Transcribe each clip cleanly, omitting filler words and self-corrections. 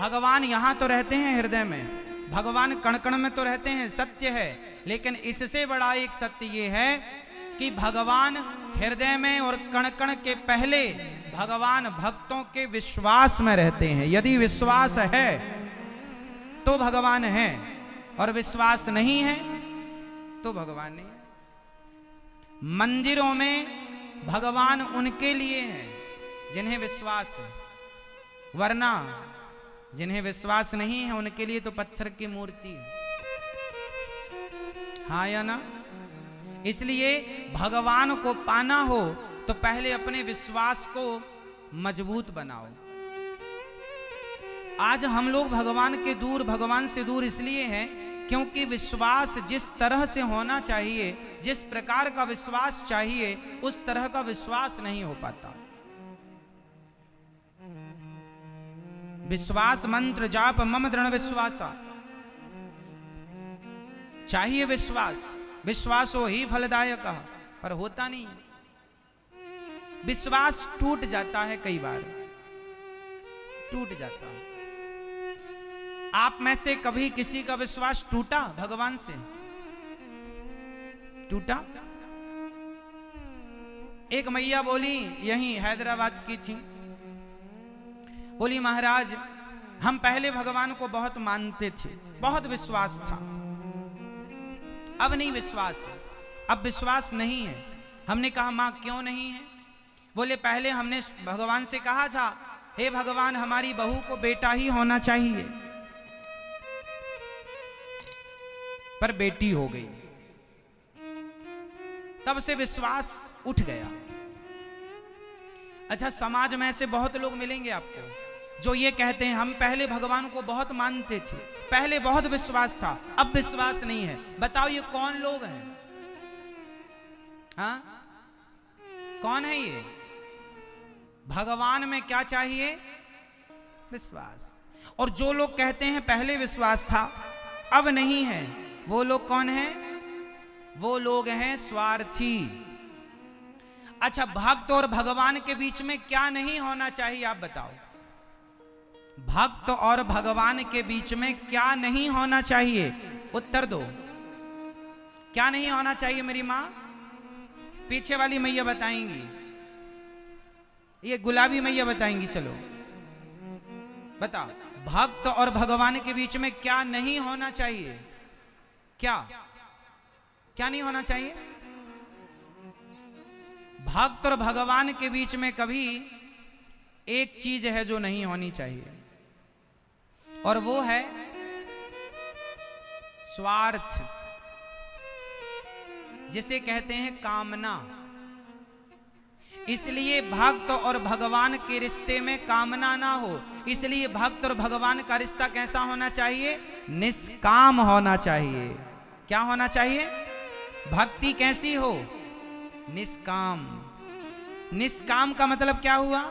भगवान यहां तो रहते हैं हृदय में, भगवान कण कण में तो रहते हैं, सत्य है। लेकिन इससे बड़ा एक सत्य ये है कि भगवान हृदय में और कण कण के पहले भगवान भक्तों के विश्वास में रहते हैं। यदि विश्वास है तो भगवान है, और विश्वास नहीं है तो भगवान नहीं है। मंदिरों में भगवान उनके लिए हैं जिन्हें विश्वास है, वरना जिन्हें विश्वास नहीं है उनके लिए तो पत्थर की मूर्ति है। हाँ या ना? इसलिए भगवान को पाना हो तो पहले अपने विश्वास को मजबूत बनाओ। आज हम लोग भगवान से दूर इसलिए हैं क्योंकि विश्वास जिस तरह से होना चाहिए, जिस प्रकार का विश्वास चाहिए, उस तरह का विश्वास नहीं हो पाता। विश्वास मंत्र जाप मम दृढ़ विश्वासा, चाहिए विश्वास, विश्वासो ही फलदायक, पर होता नहीं। विश्वास टूट जाता है, कई बार टूट जाता है। आप में से कभी किसी का विश्वास टूटा भगवान से? टूटा? एक मैया बोली, यहीं हैदराबाद की थी, बोली महाराज हम पहले भगवान को बहुत मानते थे, बहुत विश्वास था, अब नहीं विश्वास है, अब विश्वास नहीं है। हमने कहा मां क्यों नहीं है? बोले पहले हमने भगवान से कहा था, हे भगवान हमारी बहू को बेटा ही होना चाहिए, पर बेटी हो गई, तब से विश्वास उठ गया। अच्छा, समाज में ऐसे बहुत लोग मिलेंगे आपको जो ये कहते हैं हम पहले भगवान को बहुत मानते थे, पहले बहुत विश्वास था, अब विश्वास नहीं है। बताओ ये कौन लोग हैं? हाँ, कौन है ये? भगवान में क्या चाहिए? विश्वास। और जो लोग कहते हैं पहले विश्वास था अब नहीं है, वो लोग कौन हैं? वो लोग हैं स्वार्थी। अच्छा, भक्त और भगवान के बीच में क्या नहीं होना चाहिए आप बताओ? भक्त और भगवान के बीच में क्या नहीं होना चाहिए? उत्तर दो। क्या नहीं होना चाहिए? मेरी मां, पीछे वाली मैया बताएंगी, ये गुलाबी मैया बताएंगी। चलो बताओ, भक्त और भगवान के बीच में क्या नहीं होना चाहिए? क्या क्या नहीं होना चाहिए? भक्त और भगवान के बीच में कभी एक चीज है जो नहीं होनी चाहिए, और वो है स्वार्थ, जिसे कहते हैं कामना। इसलिए भक्त और भगवान के रिश्ते में कामना ना हो। इसलिए भक्त और भगवान का रिश्ता कैसा होना चाहिए? निष्काम होना चाहिए। क्या होना चाहिए? भक्ति कैसी हो? निष्काम। निष्काम का मतलब क्या हुआ?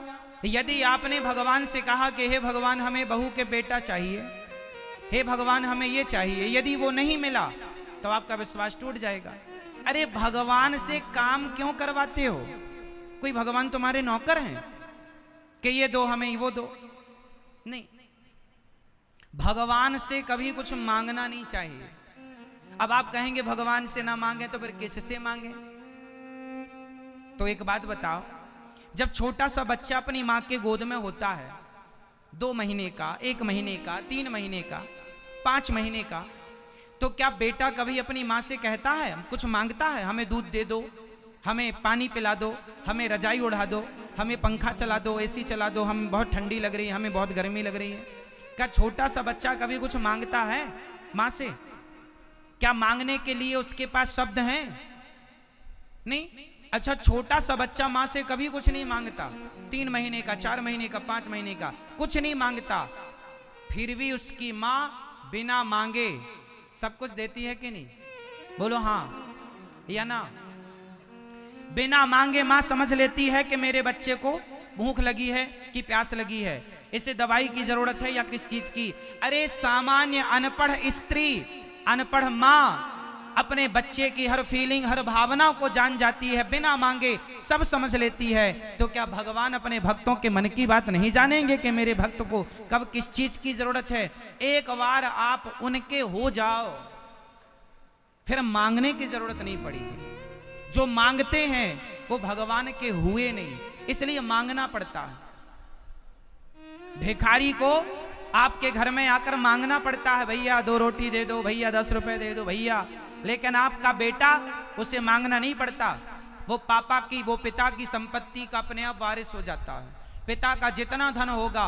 यदि आपने भगवान से कहा कि हे भगवान हमें बहू के बेटा चाहिए, हे भगवान हमें ये चाहिए, यदि वो नहीं मिला तो आपका विश्वास टूट जाएगा। अरे भगवान से काम क्यों करवाते हो? कोई भगवान तुम्हारे नौकर हैं कि ये दो हमें वो दो? नहीं, भगवान से कभी कुछ मांगना नहीं चाहिए। अब आप कहेंगे भगवान से ना मांगे तो फिर किससे मांगे? तो एक बात बताओ, जब छोटा सा बच्चा अपनी मां के गोद में होता है, 2 महीने का, 1 महीने का, 3 महीने का, 5 महीने का, तो क्या बेटा कभी अपनी मां से कहता है, कुछ मांगता है, हमें दूध दे दो, हमें पानी पिला दो, हमें रजाई उड़ा दो, हमें पंखा चला दो, एसी चला दो, हमें बहुत ठंडी लग रही है, हमें बहुत गर्मी लग रही है? क्या छोटा सा बच्चा कभी कुछ मांगता है मां से? क्या मांगने के लिए उसके पास शब्द हैं? नहीं। अच्छा, छोटा सा बच्चा मां से कभी कुछ नहीं मांगता, 3 महीने का, 4 महीने का, 5 महीने का, कुछ नहीं मांगता, फिर भी उसकी मां बिना मांगे सब कुछ देती है कि नहीं? बोलो हाँ या ना? बिना मांगे मां समझ लेती है कि मेरे बच्चे को भूख लगी है कि प्यास लगी है, इसे दवाई की जरूरत है या किस चीज की। अरे सामान्य अनपढ़ स्त्री, अनपढ़ मां अपने बच्चे की हर फीलिंग, हर भावना को जान जाती है, बिना मांगे सब समझ लेती है, तो क्या भगवान अपने भक्तों के मन की बात नहीं जानेंगे कि मेरे भक्त को कब किस चीज की जरूरत है? एक बार आप उनके हो जाओ, फिर मांगने की जरूरत नहीं पड़ेगी। जो मांगते हैं वो भगवान के हुए नहीं, इसलिए मांगना पड़ता है। भिखारी को आपके घर में आकर मांगना पड़ता है, भैया 2 रोटी दे दो, भैया 10 रुपए दे दो भैया। लेकिन आपका बेटा, उसे मांगना नहीं पड़ता, वो पापा की, वो पिता की संपत्ति का अपने आप वारिस हो जाता है। पिता का जितना धन होगा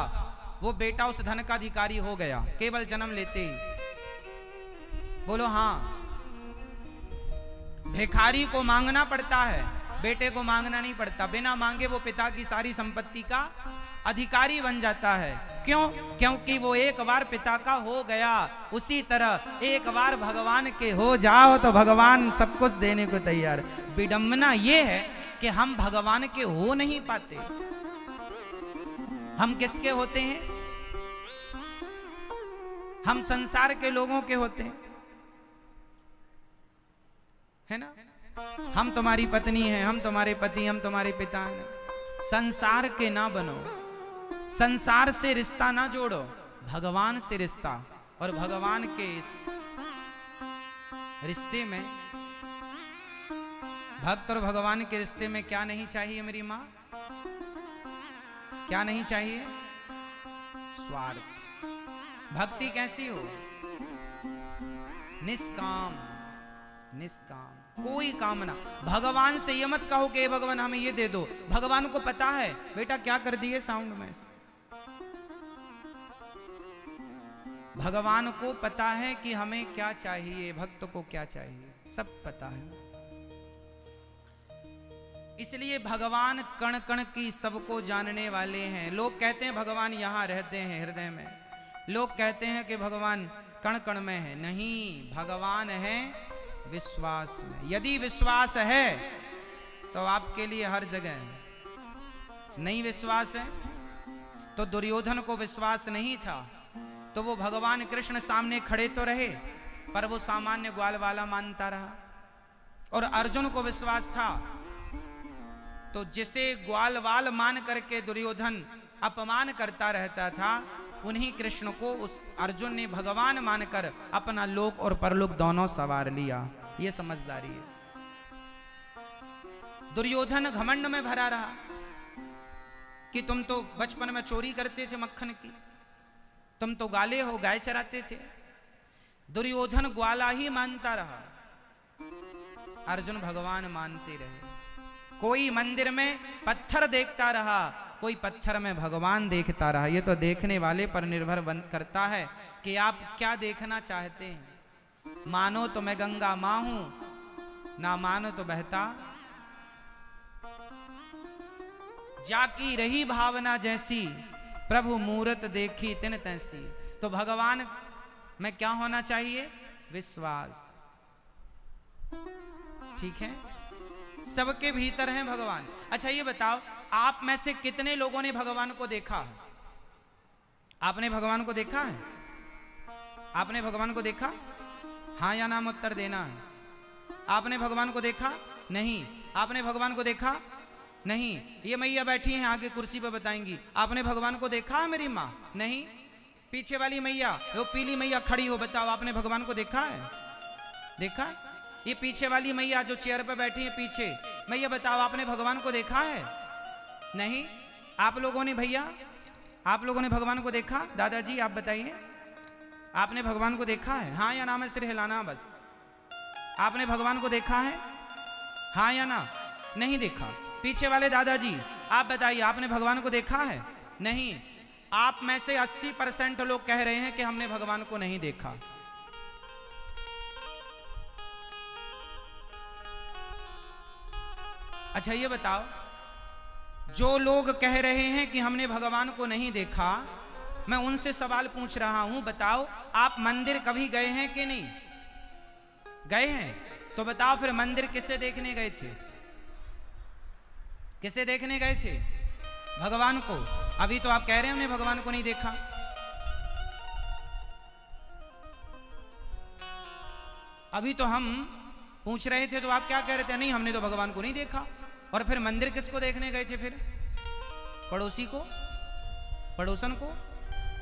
वो बेटा उस धन का अधिकारी हो गया, केवल जन्म लेते ही। बोलो हाँ। भिखारी को मांगना पड़ता है, बेटे को मांगना नहीं पड़ता। बिना मांगे वो पिता की सारी संपत्ति का अधिकारी बन जाता है। क्यों? क्योंकि वो एक बार पिता का हो गया। उसी तरह एक बार भगवान के हो जाओ तो भगवान सब कुछ देने को तैयार। विडंबना ये है कि हम भगवान के हो नहीं पाते। हम किसके होते हैं? हम संसार के लोगों के होते हैं, है ना? हम तुम्हारी पत्नी हैं, हम तुम्हारे पति, हम तुम्हारे पिता हैं। संसार के ना बनो, संसार से रिश्ता ना जोड़ो, भगवान से रिश्ता। और भगवान के इस रिश्ते में, भक्त और भगवान के रिश्ते में क्या नहीं चाहिए मेरी माँ? क्या नहीं चाहिए? स्वार्थ। भक्ति कैसी हो? निष्काम, निष्काम, कोई कामना। भगवान से ये मत कहो कि भगवान हमें ये दे दो। भगवान को पता है बेटा क्या कर दिए साउंड में। भगवान को पता है कि हमें क्या चाहिए, भक्त को क्या चाहिए, सब पता है। इसलिए भगवान कण कण की सबको जानने वाले हैं। लोग कहते हैं भगवान यहां रहते हैं हृदय में, लोग कहते हैं कि भगवान कण कण में है। नहीं, भगवान है विश्वास में। यदि विश्वास है तो आपके लिए हर जगह है। नहीं विश्वास है तो दुर्योधन को विश्वास नहीं था तो वो भगवान कृष्ण सामने खड़े तो रहे, पर वो सामान्य ग्वाल वाला मानता रहा। और अर्जुन को विश्वास था तो जिसे ग्वाल वाल मान करके दुर्योधन अपमान करता रहता था, उन्हीं कृष्ण को उस अर्जुन ने भगवान मानकर अपना लोक और परलोक दोनों सवार लिया। ये समझदारी है। दुर्योधन घमंड में भरा रहा कि तुम तो बचपन में चोरी करते थे मक्खन की, तुम तो गाले हो, गाय चराते थे। दुर्योधन ग्वाला ही मानता रहा, अर्जुन भगवान मानते रहे। कोई मंदिर में पत्थर देखता रहा, कोई पत्थर में भगवान देखता रहा। ये तो देखने वाले पर निर्भर करता है कि आप क्या देखना चाहते हैं। मानो तो मैं गंगा मां हूं, ना मानो तो बहता जाकी रही भावना जैसी, प्रभु मूरत देखी तिन तैसी। तो भगवान में क्या होना चाहिए? विश्वास। ठीक है, सबके भीतर है भगवान। अच्छा ये बताओ, आप में से कितने लोगों ने भगवान को देखा है? आपने भगवान को देखा है? आपने भगवान को देखा? हाँ या नाम उत्तर देना है। आपने भगवान को देखा? नहीं। आपने भगवान को देखा? नहीं। ये मैया बैठी हैं आगे कुर्सी पर बताएंगी। आपने भगवान को देखा है मेरी माँ? नहीं। पीछे वाली मैया, वो पीली मैया खड़ी हो, बताओ आपने भगवान को देखा है? देखा है? ये पीछे वाली मैया जो चेयर पर बैठी है पीछे, मैया बताओ आपने भगवान को देखा है? नहीं। आप लोगों ने, भैया आप लोगों ने भगवान को देखा? दादाजी आप बताइए, आपने भगवान को देखा है? हाँ या ना में सिर हिलाना बस। आपने भगवान को देखा है? हाँ या ना? नहीं देखा। पीछे वाले दादाजी आप बताइए, आपने भगवान को देखा है? नहीं। आप में से 80% लोग कह रहे हैं कि हमने भगवान को नहीं देखा। अच्छा ये बताओ, जो लोग कह रहे हैं कि हमने भगवान को नहीं देखा, मैं उनसे सवाल पूछ रहा हूं, बताओ आप मंदिर कभी गए हैं कि नहीं गए हैं? तो बताओ फिर मंदिर किसे देखने गए थे? किसे देखने गए थे? भगवान को। अभी तो आप कह रहे हैं हमने भगवान को नहीं देखा। अभी तो हम पूछ रहे थे तो आप क्या कह रहे थे, नहीं हमने तो भगवान को नहीं देखा। और फिर मंदिर किसको देखने गए थे? फिर पड़ोसी को, पड़ोसन को।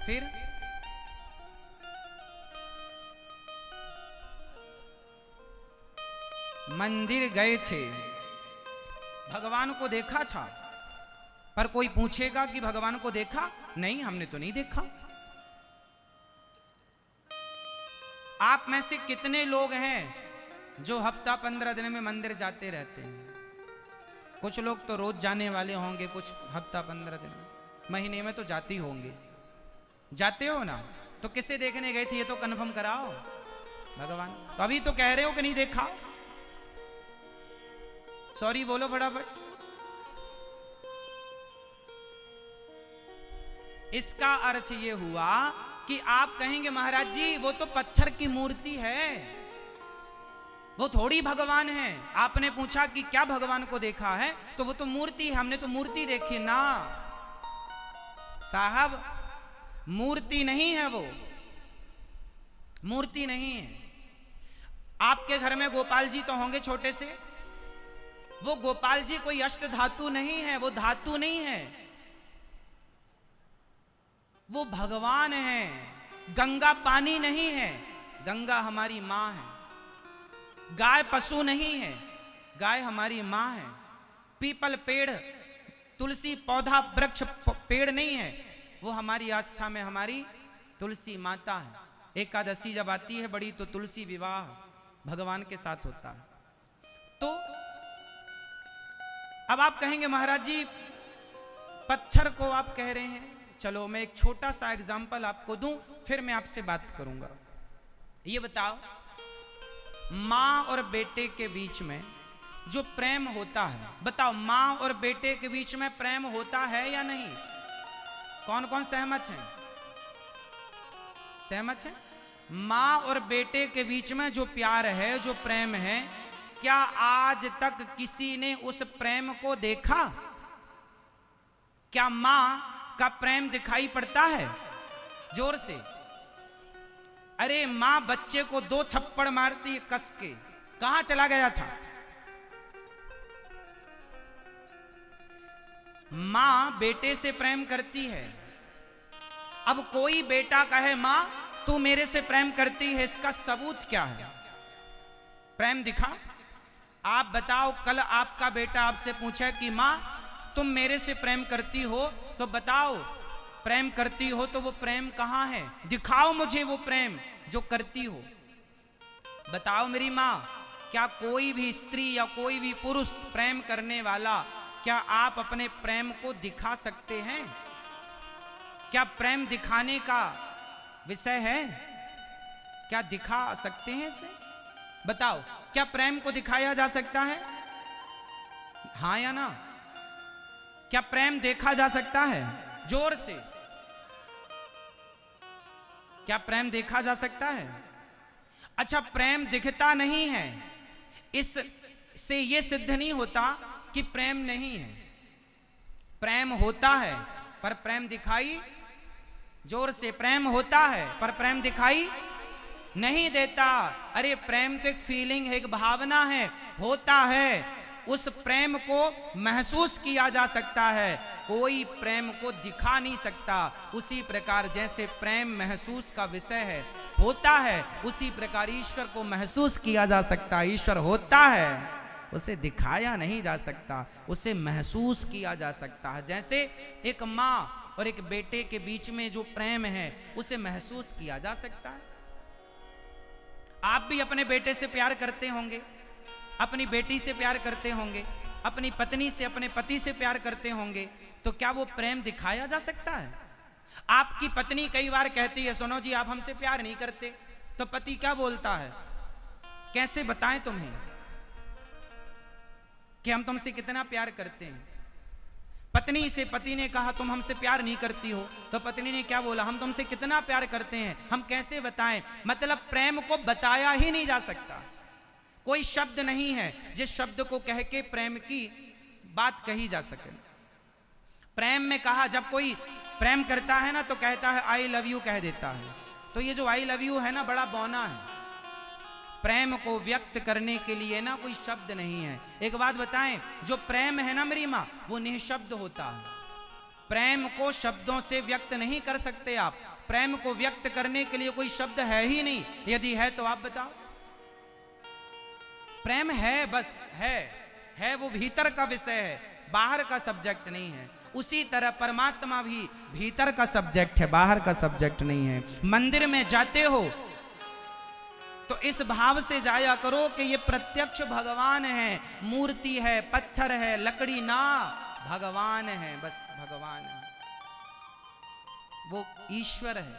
फिर मंदिर गए थे, भगवान को देखा था, पर कोई पूछेगा कि भगवान को देखा? नहीं, हमने तो नहीं देखा। आप में से कितने लोग हैं जो हफ्ता 15 दिन में मंदिर जाते रहते हैं? कुछ लोग तो रोज जाने वाले होंगे, कुछ हफ्ता 15 दिन में, महीने में तो जाते ही होंगे। जाते हो ना? तो किसे देखने गए थे ये तो कन्फर्म कराओ। भगवान। तो अभी तो कह रहे हो कि नहीं देखा। सॉरी बोलो फटाफट। इसका अर्थ ये हुआ कि आप कहेंगे महाराज जी वो तो पत्थर की मूर्ति है, वो थोड़ी भगवान है। आपने पूछा कि क्या भगवान को देखा है, तो वो तो मूर्ति है, हमने तो मूर्ति देखी ना। साहब मूर्ति नहीं है, वो मूर्ति नहीं है। आपके घर में गोपाल जी तो होंगे छोटे से, वो गोपाल जी कोई अष्ट धातु नहीं है, वो धातु नहीं है, वो भगवान है। गंगा पानी नहीं है, गंगा हमारी मां है। गाय पशु नहीं है, गाय हमारी मां है। पीपल पेड़, तुलसी पौधा वृक्ष पेड़ नहीं है, वो हमारी आस्था में हमारी तुलसी माता है। एकादशी जब आती है बड़ी तो तुलसी विवाह भगवान के साथ होता है। तो अब आप कहेंगे महाराज जी पत्थर को आप कह रहे हैं, चलो मैं एक छोटा सा एग्जाम्पल आपको दूं, फिर मैं आपसे बात करूंगा। ये बताओ, मां और बेटे के बीच में जो प्रेम होता है, बताओ मां और बेटे के बीच में प्रेम होता है या नहीं? कौन कौन सहमत हैं? सहमत हैं? मां और बेटे के बीच में जो प्यार है, जो प्रेम है, क्या आज तक किसी ने उस प्रेम को देखा? क्या मां का प्रेम दिखाई पड़ता है? जोर से। अरे मां बच्चे को 2 थप्पड़ मारती है कस के, कहां चला गया था? मां बेटे से प्रेम करती है। अब कोई बेटा कहे मां तू मेरे से प्रेम करती है, इसका सबूत क्या है? प्रेम दिखा। आप बताओ, कल आपका बेटा आपसे पूछे कि मां तुम मेरे से प्रेम करती हो, तो बताओ प्रेम करती हो तो वो प्रेम कहां है? दिखाओ मुझे वो प्रेम जो करती हो। बताओ मेरी मां, क्या कोई भी स्त्री या कोई भी पुरुष प्रेम करने वाला, क्या आप अपने प्रेम को दिखा सकते हैं? क्या प्रेम दिखाने का विषय है? क्या दिखा सकते हैं इसे? बताओ, क्या प्रेम को दिखाया जा सकता है? हां या ना? क्या प्रेम देखा जा सकता है? जोर से। क्या प्रेम देखा जा सकता है? अच्छा, प्रेम दिखता नहीं है, इससे यह सिद्ध नहीं होता कि प्रेम नहीं है। प्रेम होता है पर प्रेम दिखाई, जोर से, प्रेम होता है पर प्रेम दिखाई नहीं देता। अरे प्रेम तो एक फीलिंग है, एक भावना है, होता है। उस प्रेम को महसूस किया जा सकता है, कोई प्रेम को दिखा नहीं सकता। उसी प्रकार जैसे प्रेम महसूस का विषय है, होता है, उसी प्रकार ईश्वर को महसूस किया जा सकता है। ईश्वर होता है, उसे दिखाया नहीं जा सकता, उसे महसूस किया जा सकता है। जैसे एक माँ और एक बेटे के बीच में जो प्रेम है उसे महसूस किया जा सकता है। आप भी अपने बेटे से प्यार करते होंगे, अपनी बेटी से प्यार करते होंगे, अपनी पत्नी से, अपने पति से प्यार करते होंगे, तो क्या वो प्रेम दिखाया जा सकता है? आपकी पत्नी कई बार कहती है सुनो जी आप हमसे प्यार नहीं करते, तो पति क्या बोलता है? कैसे बताएं तुम्हें कि हम तुमसे कितना प्यार करते हैं? पत्नी से पति ने कहा तुम हमसे प्यार नहीं करती हो, तो पत्नी ने क्या बोला? हम तुमसे कितना प्यार करते हैं, हम कैसे बताएं? मतलब प्रेम को बताया ही नहीं जा सकता। कोई शब्द नहीं है जिस शब्द को कह के प्रेम की बात कही जा सके। प्रेम में कहा, जब कोई प्रेम करता है ना तो कहता है आई लव यू कह देता है। तो ये जो आई लव यू है ना बड़ा बौना है। प्रेम को व्यक्त करने के लिए ना कोई शब्द नहीं है। एक बात बताएं, जो प्रेम है ना मेरी माँ, वो निःशब्द होता है। प्रेम को शब्दों से व्यक्त नहीं कर सकते आप। प्रेम को व्यक्त करने के लिए कोई शब्द है ही नहीं। यदि है तो आप बताओ। प्रेम है, बस है वो भीतर का विषय है, बाहर का सब्जेक्ट नहीं है। उसी तरह परमात्मा भी भीतर का सब्जेक्ट है, बाहर का सब्जेक्ट नहीं है। मंदिर में जाते हो तो इस भाव से जाया करो कि ये प्रत्यक्ष भगवान है, मूर्ति है, पत्थर है, लकड़ी ना, भगवान है, बस भगवान है। वो ईश्वर है,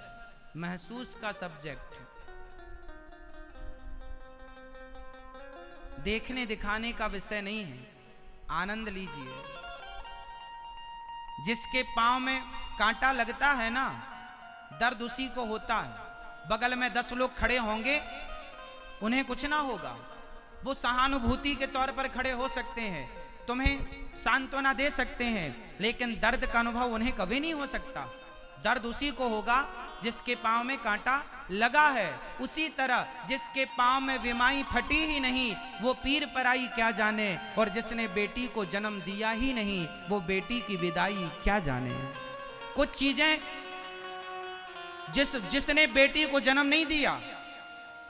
महसूस का सब्जेक्ट। देखने दिखाने का विषय नहीं है। आनंद लीजिए। जिसके पांव में कांटा लगता है ना, दर्द उसी को होता है। बगल में 10 लोग खड़े होंगे, उन्हें कुछ ना होगा। वो सहानुभूति के तौर पर खड़े हो सकते हैं, तुम्हें सांत्वना दे सकते हैं, लेकिन दर्द का अनुभव उन्हें कभी नहीं हो सकता। दर्द उसी को होगा जिसके पांव में कांटा लगा है। उसी तरह जिसके पांव में विमाई फटी ही नहीं, वो पीर पराई क्या जाने, और जिसने बेटी को जन्म दिया ही नहीं, वो बेटी की विदाई क्या जाने। कुछ चीजें जिसने बेटी को जन्म नहीं दिया,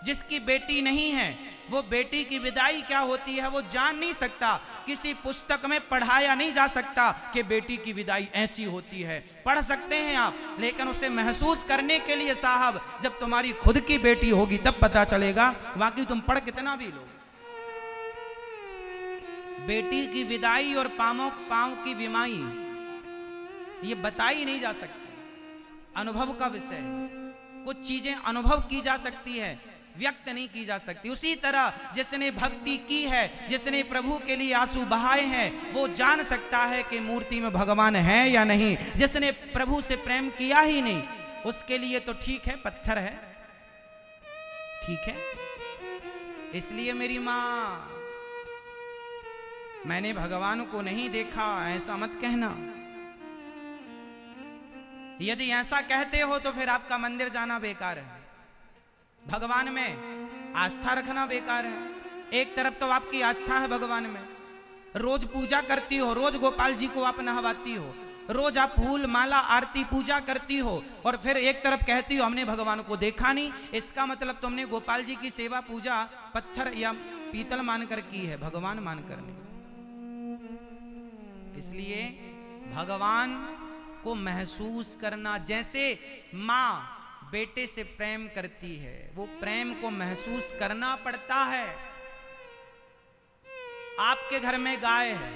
जिसकी बेटी नहीं है, वो बेटी की विदाई क्या होती है वो जान नहीं सकता। किसी पुस्तक में पढ़ाया नहीं जा सकता कि बेटी की विदाई ऐसी होती है। पढ़ सकते हैं आप, लेकिन उसे महसूस करने के लिए साहब जब तुम्हारी खुद की बेटी होगी तब पता चलेगा। बाकी तुम पढ़ कितना भी लो। बेटी की विदाई और पांव की विमाई ये बताई नहीं जा सकती, अनुभव का विषय है। कुछ चीजें अनुभव की जा सकती है, व्यक्त नहीं की जा सकती। उसी तरह जिसने भक्ति की है, जिसने प्रभु के लिए आंसू बहाए हैं, वो जान सकता है कि मूर्ति में भगवान है या नहीं। जिसने प्रभु से प्रेम किया ही नहीं, उसके लिए तो ठीक है पत्थर है, ठीक है। इसलिए मेरी मां, मैंने भगवान को नहीं देखा ऐसा मत कहना। यदि ऐसा कहते हो तो फिर आपका मंदिर जाना बेकार है, भगवान में आस्था रखना बेकार है। एक तरफ तो आपकी आस्था है भगवान में, रोज पूजा करती हो, रोज गोपाल जी को आप नहवाती हो, रोज आप फूल माला आरती पूजा करती हो, और फिर एक तरफ कहती हो हमने भगवान को देखा नहीं। इसका मतलब तुमने गोपाल जी की सेवा पूजा पत्थर या पीतल मानकर की है, भगवान मानकर नहीं। इसलिए भगवान को महसूस करना, जैसे मां बेटे से प्रेम करती है, वो प्रेम को महसूस करना पड़ता है। आपके घर में गाय है,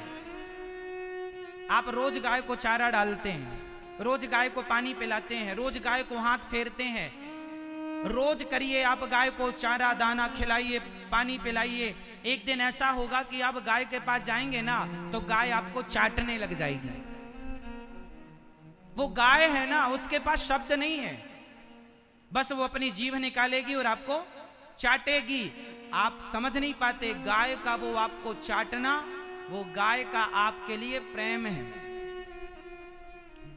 आप रोज गाय को चारा डालते हैं, रोज गाय को पानी पिलाते हैं, रोज गाय को हाथ फेरते हैं, रोज करिए आप गाय को चारा दाना खिलाइए, पानी पिलाइए। एक दिन ऐसा होगा कि आप गाय के पास जाएंगे ना तो गाय आपको चाटने लग जाएगी। वो गाय है ना, उसके पास शब्द नहीं है, बस वो अपनी जीभ निकालेगी और आपको चाटेगी। आप समझ नहीं पाते, गाय का वो आपको चाटना, वो गाय का आपके लिए प्रेम है।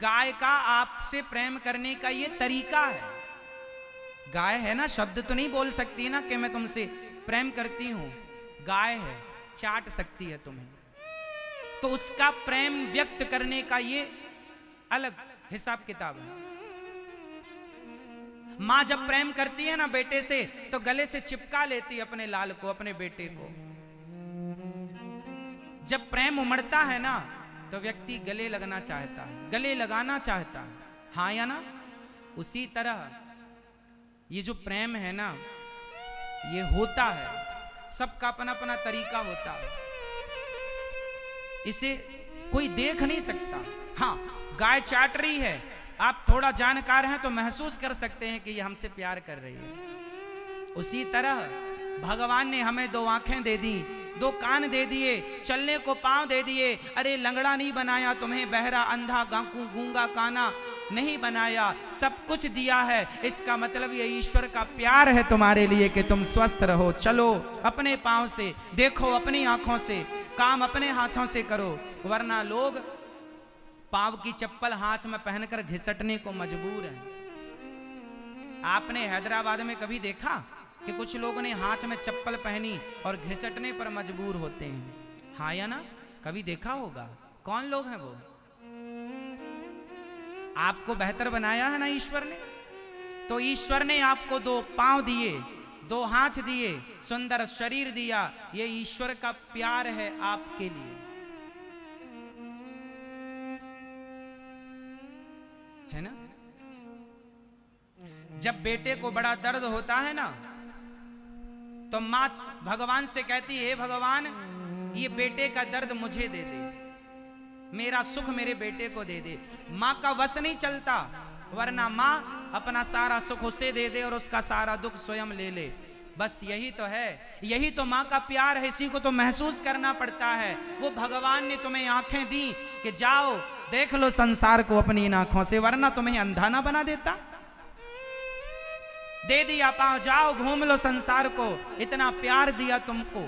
गाय का आपसे प्रेम करने का ये तरीका है। गाय है ना, शब्द तो नहीं बोल सकती ना कि मैं तुमसे प्रेम करती हूं। गाय है, चाट सकती है तुम्हें, तो उसका प्रेम व्यक्त करने का ये अलग हिसाब किताब है। मां जब प्रेम करती है ना बेटे से, तो गले से चिपका लेती है अपने लाल को, अपने बेटे को। जब प्रेम उमड़ता है ना तो व्यक्ति गले लगना चाहता है, गले लगाना चाहता है, हाँ या ना। उसी तरह ये जो प्रेम है ना, ये होता है, सबका अपना अपना तरीका होता है, इसे कोई देख नहीं सकता। हाँ, गाय चाट रही है, आप थोड़ा जानकार हैं तो महसूस कर सकते हैं कि ये हमसे प्यार कर रही है। उसी तरह भगवान ने हमें 2 आंखें दे दी, 2 कान दे दिए, चलने को पांव दे दिए। अरे लंगड़ा नहीं बनाया तुम्हें, बहरा अंधा गूंगा काना नहीं बनाया, सब कुछ दिया है। इसका मतलब ये ईश्वर का प्यार है तुम्हारे लिए कि तुम स्वस्थ रहो। चलो अपने पांव से, देखो अपनी आंखों से, काम अपने हाथों से करो, वरना लोग पांव की चप्पल हाथ में पहनकर घिसटने को मजबूर हैं। आपने हैदराबाद में कभी देखा कि कुछ लोगों ने हाथ में चप्पल पहनी और घिसटने पर मजबूर होते हैं। हाँ या ना? कभी देखा होगा? कौन लोग हैं वो? आपको बेहतर बनाया है ना ईश्वर ने। तो ईश्वर ने आपको 2 पांव दिए, 2 हाथ दिए, सुंदर शरीर दिया। ये ईश्वर का प्यार है आपके लिए, है ना? जब बेटे को बड़ा दर्द होता है ना, तो मां भगवान से कहती है, हे भगवान, ये बेटे का दर्द मुझे दे दे, मेरा सुख मेरे बेटे को दे दे। मां का वश नहीं चलता, वरना मां अपना सारा सुख उसे दे दे और उसका सारा दुख स्वयं ले ले। बस यही तो है, यही तो मां का प्यार है। इसी को तो महसूस करना पड़ता है। वो भगवान ने तुम्हें आंखें दी कि जाओ देख लो संसार को अपनी इन आंखों से, वरना तुम्हें अंधा ना बना देता। दे दिया पांव, जाओ घूम लो संसार को। इतना प्यार दिया तुमको,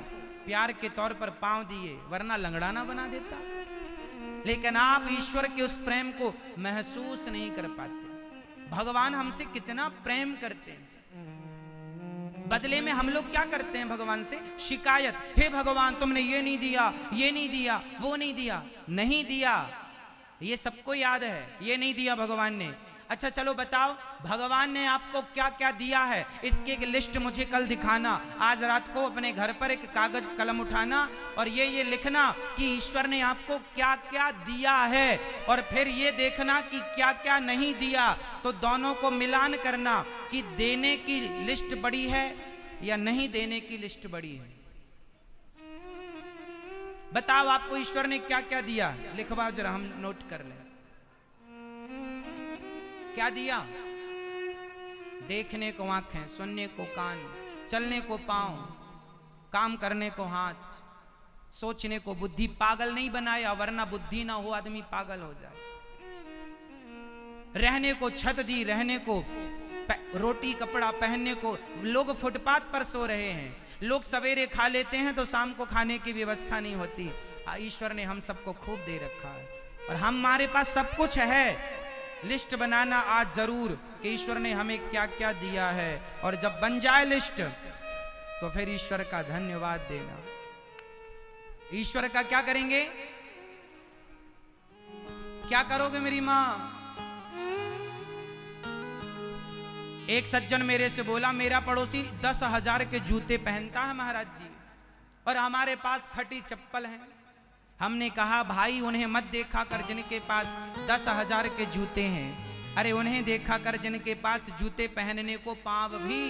प्यार के तौर पर पांव दिए, वरना लंगड़ा ना बना देता। लेकिन आप ईश्वर के उस प्रेम को महसूस नहीं कर पाते। भगवान हमसे कितना प्रेम करते हैं, बदले में हम लोग क्या करते हैं भगवान से? शिकायत। हे भगवान, तुमने ये नहीं दिया, ये नहीं दिया, वो नहीं दिया। नहीं दिया, ये सबको याद है, ये नहीं दिया भगवान ने। अच्छा चलो बताओ, भगवान ने आपको क्या क्या दिया है, इसकी एक लिस्ट मुझे कल दिखाना। आज रात को अपने घर पर एक कागज कलम उठाना और ये लिखना कि ईश्वर ने आपको क्या क्या दिया है, और फिर ये देखना कि क्या क्या नहीं दिया। तो दोनों को मिलान करना कि देने की लिस्ट बड़ी है या नहीं देने की लिस्ट बड़ी है। बताओ आपको ईश्वर ने क्या क्या दिया, लिखवाओ जरा, हम नोट कर लें। क्या दिया? देखने को आंखें, सुनने को कान, चलने को पांव, काम करने को हाथ, सोचने को बुद्धि। पागल नहीं बनाया, वरना बुद्धि ना हो आदमी पागल हो जाए। रहने को छत दी, रहने को रोटी कपड़ा, पहनने को। लोग फुटपाथ पर सो रहे हैं, लोग सवेरे खा लेते हैं तो शाम को खाने की व्यवस्था नहीं होती। ईश्वर ने हम सबको खूब दे रखा है और हमारे पास सब कुछ है। लिस्ट बनाना आज जरूर कि ईश्वर ने हमें क्या क्या दिया है, और जब बन जाए लिस्ट तो फिर ईश्वर का धन्यवाद देना। ईश्वर का क्या करेंगे? क्या करोगे मेरी मां? एक सज्जन मेरे से बोला, मेरा पड़ोसी 10,000 के जूते पहनता है महाराज जी, और हमारे पास फटी चप्पल है। हमने कहा, भाई उन्हें मत देखा कर जिनके पास 10,000 के जूते हैं। अरे उन्हें देखा कर जिनके पास जूते पहनने को पांव भी।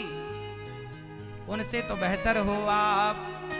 उनसे तो बेहतर हो आप